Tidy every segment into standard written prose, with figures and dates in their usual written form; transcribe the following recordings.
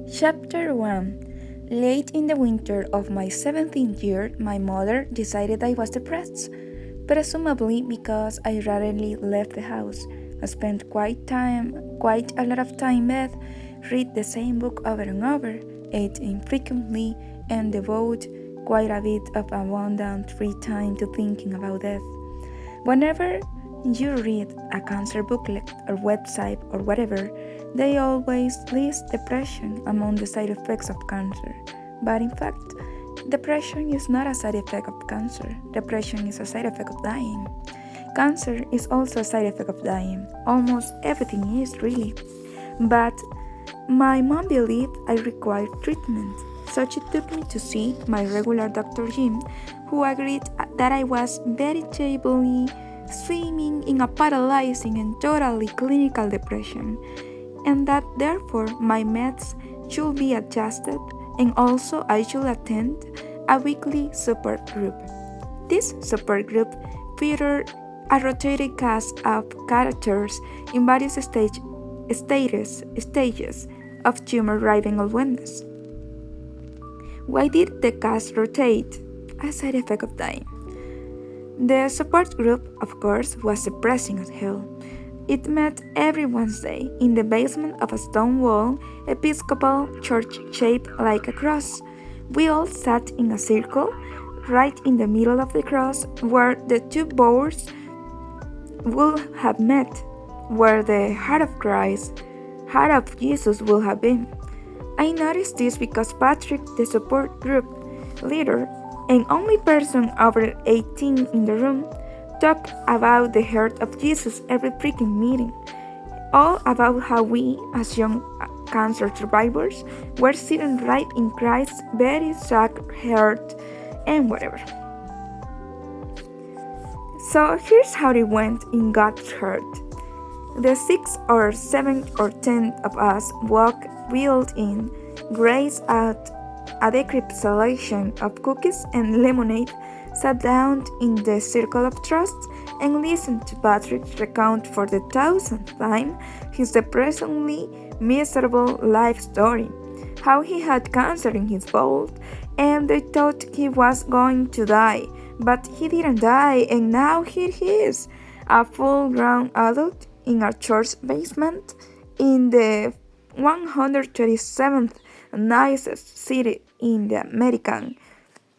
Chapter 1. Late in the winter of my 17th year, my mother decided I was depressed, presumably because I rarely left the house. I spent quite a lot of time in bed, read the same book over and over, ate infrequently, and devote quite a bit of abundant free time to thinking about death. Whenever you read a cancer booklet or website or whatever, they always list depression among the side effects of cancer. But in fact, depression is not a side effect of cancer. Depression is a side effect of dying. Cancer is also a side effect of dying. Almost everything is, really. But my mom believed I required treatment, so she took me to see my regular Dr. Jim, who agreed that I was veritably swimming in a paralyzing and totally clinical depression, and that therefore my meds should be adjusted, and also I should attend a weekly support group. This support group featured a rotating cast of characters in various stages of tumor-driving illness. Why did the cast rotate? A side effect of dying. The support group, of course, was depressing as hell. It met every Wednesday in the basement of a stone wall Episcopal church shaped like a cross. We all sat in a circle right in the middle of the cross where the two boards would have met, where the heart of Christ, heart of Jesus would have been. I noticed this because Patrick, the support group leader, and only person over 18 in the room, talked about the heart of Jesus every freaking meeting. All about how we, as young cancer survivors, were sitting right in Christ's very sacred heart and whatever. So here's how it went in God's heart. The 6 or 7 or 10 of us walked wheeled in, grazed at a decrepit selection of cookies and lemonade, sat down in the circle of trust, and listened to Patrick recount for the 1000th time his depressingly miserable life story. How he had cancer in his bowel, and they thought he was going to die, but he didn't die, and now here he is, a full-grown adult in a church basement in the 127th nicest city in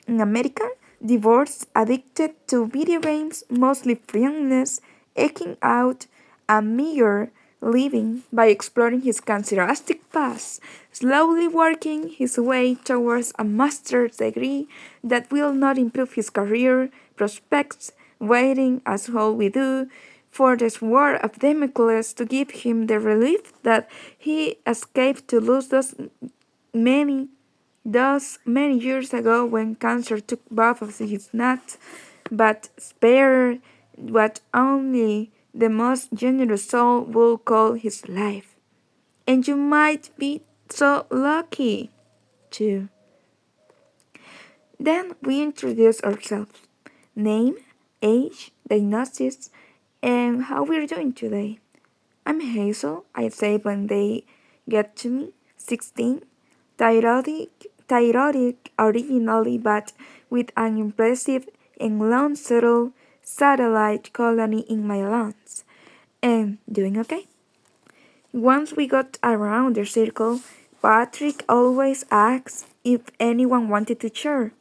America, divorced, addicted to video games, mostly friendless, eking out a meager living by exploring his cancerastic past, slowly working his way towards a master's degree that will not improve his career prospects, waiting, as all we do, for the sword of Damocles to give him the relief that he escaped to lose many many years ago when cancer took both of his nuts, but spared what only the most generous soul would call his life. And you might be so lucky, too. Then we introduce ourselves: name, age, diagnosis, and how we're doing today. I'm Hazel, I say when they get to me, 16, thyroidic originally, but with an impressive and long settled satellite colony in my lungs. And doing okay. Once we got around the circle, Patrick always asked if anyone wanted to share,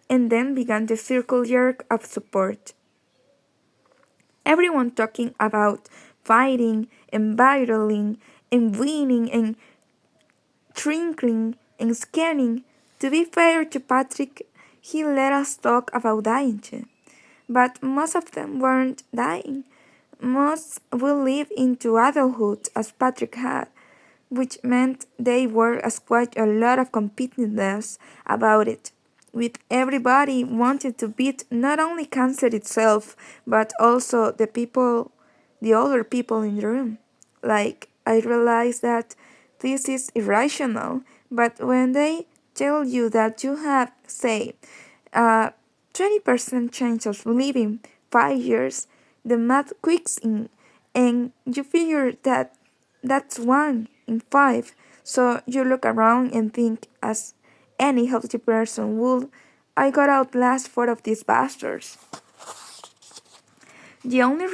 and then began the circle jerk of support. Everyone talking about fighting and battling and winning and trinkling and scanning. To be fair to Patrick, he let us talk about dying too. But most of them weren't dying. Most will live into adulthood as Patrick had, which meant they were as quite a lot of competitiveness about it, with everybody wanting to beat not only cancer itself, but also the other people in the room. Like, I realized that this is irrational, but when they tell you that you have, say, a 20% chance of living 5 years, the math quicks in, and you figure that that's 1 in 5, So you look around and think, as any healthy person would, I got outlast four of these bastards. The only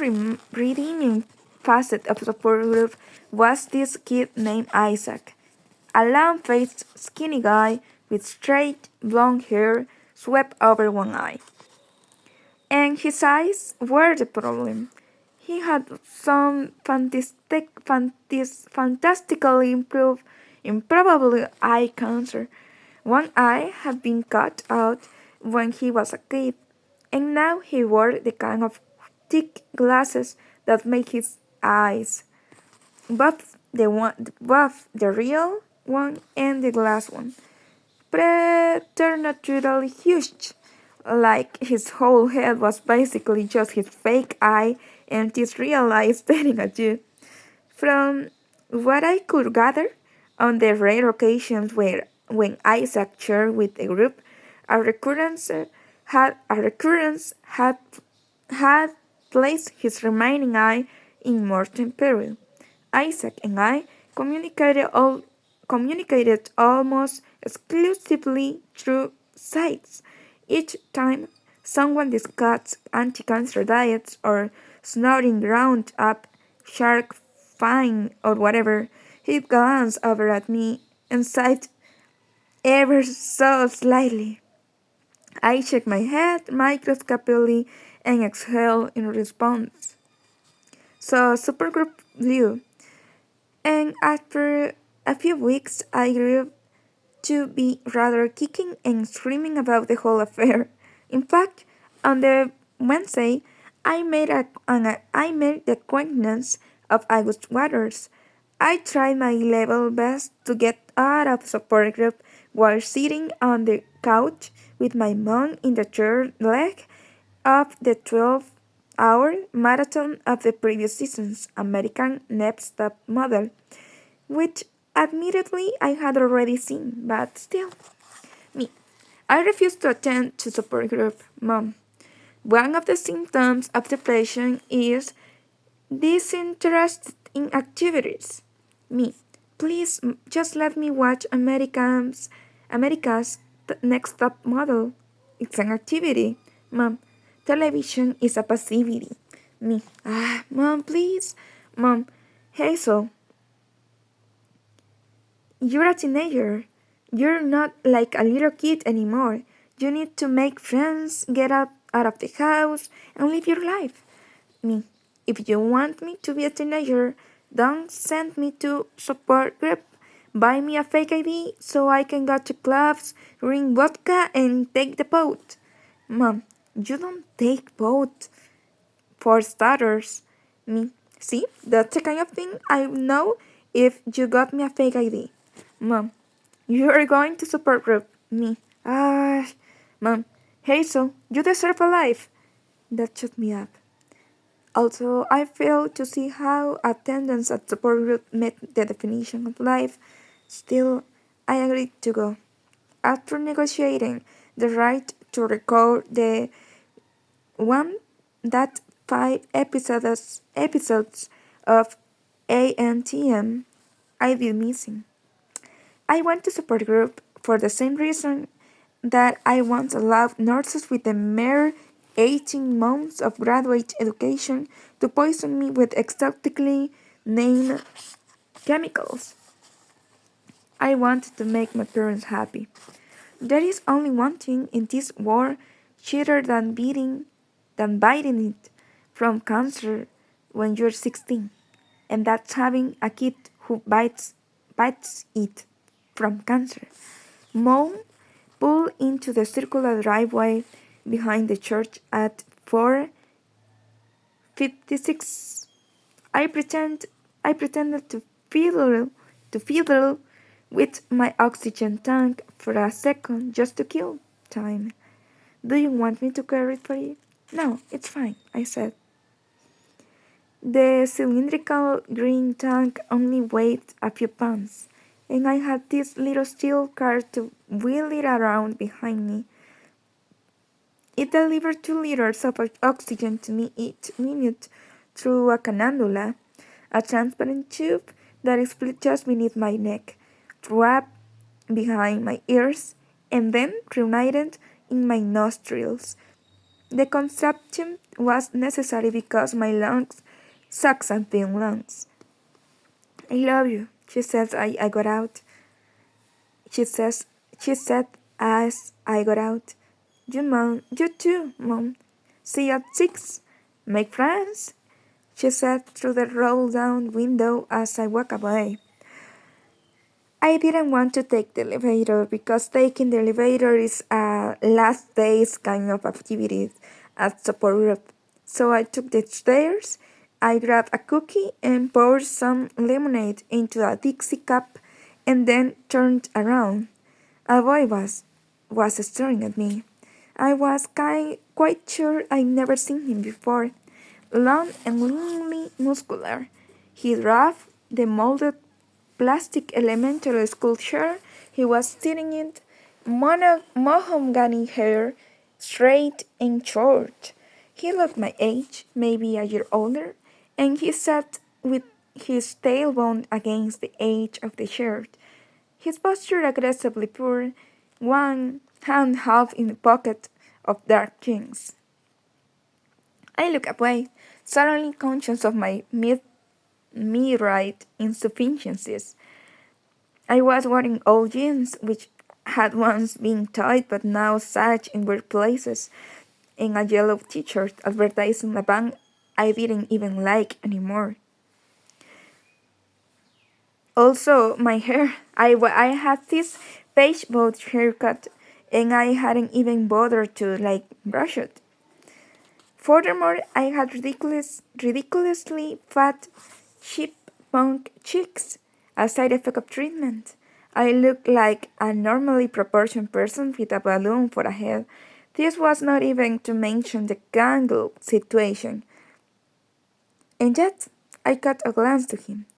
redeeming facet of the support group was this kid named Isaac, a long-faced, skinny guy with straight, blonde hair swept over one eye. And his eyes were the problem. He had some fantastically improbable eye cancer. One eye had been cut out when he was a kid, and now he wore the kind of thick glasses that make his eyes both the real one and the glass one preternaturally huge, like his whole head was basically just his fake eye and his real eye staring at you. From what I could gather, on the rare occasions where when Isaac shared with the group, a recurrence had placed his remaining eye in mortal peril. Isaac and I communicated almost exclusively through sights. Each time someone discussed anti-cancer diets or snorting ground up shark fine or whatever, he'd glance over at me and sighed ever so slightly. I shake my head microscopically and exhale in response. So supergroup blue. And after a few weeks I grew to be rather kicking and screaming about the whole affair. In fact, on the Wednesday, I made the acquaintance of August Waters. I tried my level best to get out of support group while sitting on the couch with my mom in the third leg of the 12-hour marathon of the previous season's American Next Top Model, which admittedly I had already seen, but still. Me. I refused to attend to support group. Mom. One of the symptoms of depression is disinterest in activities. Me. Please just let me watch America's Next Top Model. It's an activity. Mom. Television is a passivity. Me. Mom, please. Mom. Hazel. You're a teenager. You're not like a little kid anymore. You need to make friends, get out of the house, and live your life. Me. If you want me to be a teenager, don't send me to support group. Buy me a fake ID so I can go to clubs, drink vodka, and take the boat. Mom, you don't take boat. For starters. Me. See, that's the kind of thing I know if you got me a fake ID. Mom, you're going to support group. Me. Mom. Hazel, you deserve a life. That shut me up. Also, I failed to see how attendance at support group met the definition of life. Still, I agreed to go. After negotiating the right to record the one that 5 episodes of ANTM I've been missing. I went to support group for the same reason that I once allowed nurses with a mere 18 months of graduate education to poison me with exotically named chemicals. I wanted to make my parents happy. There is only one thing in this world cheater than biting it from cancer when you're 16, and that's having a kid who bites it from cancer. Mom pulled into the circular driveway behind the church at 4:56. I pretended to fiddle with my oxygen tank for a second just to kill time. Do you want me to carry it for you? No, it's fine, I said. The cylindrical green tank only weighed a few pounds, and I had this little steel cart to wheel it around behind me. It delivered 2 liters of oxygen to me each minute through a cannula, a transparent tube that split just beneath my neck. wrapped behind my ears, and then reunited in my nostrils. The contraption was necessary because my lungs sucked at thin lungs. I love you, she says I got out. She says she said as I got out. You too, Mom. See you at 6. Make friends, she said through the roll down window as I walked away. I didn't want to take the elevator because taking the elevator is a last days kind of activity at support group. So I took the stairs, I grabbed a cookie and poured some lemonade into a Dixie cup and then turned around. A boy was staring at me. I was quite sure I'd never seen him before. Long and leanly muscular. He drove the molded plastic elementary school chair he was sitting in, mahogany hair, straight and short. He looked my age, maybe a year older, and he sat with his tailbone against the edge of the shirt, his posture aggressively poor, one hand half in the pocket of dark jeans. I looked away, suddenly conscious of my right insufficiencies. I was wearing old jeans, which had once been tight but now sagged in weird places, and a yellow t-shirt advertising a band I didn't even like anymore. Also, my hair. I had this beige boat haircut, and I hadn't even bothered to brush it. Furthermore, I had ridiculously fat chipmunk cheeks, a side effect of treatment. I looked like a normally proportioned person with a balloon for a head. This was not even to mention the gangle situation. And yet, I caught a glance to him.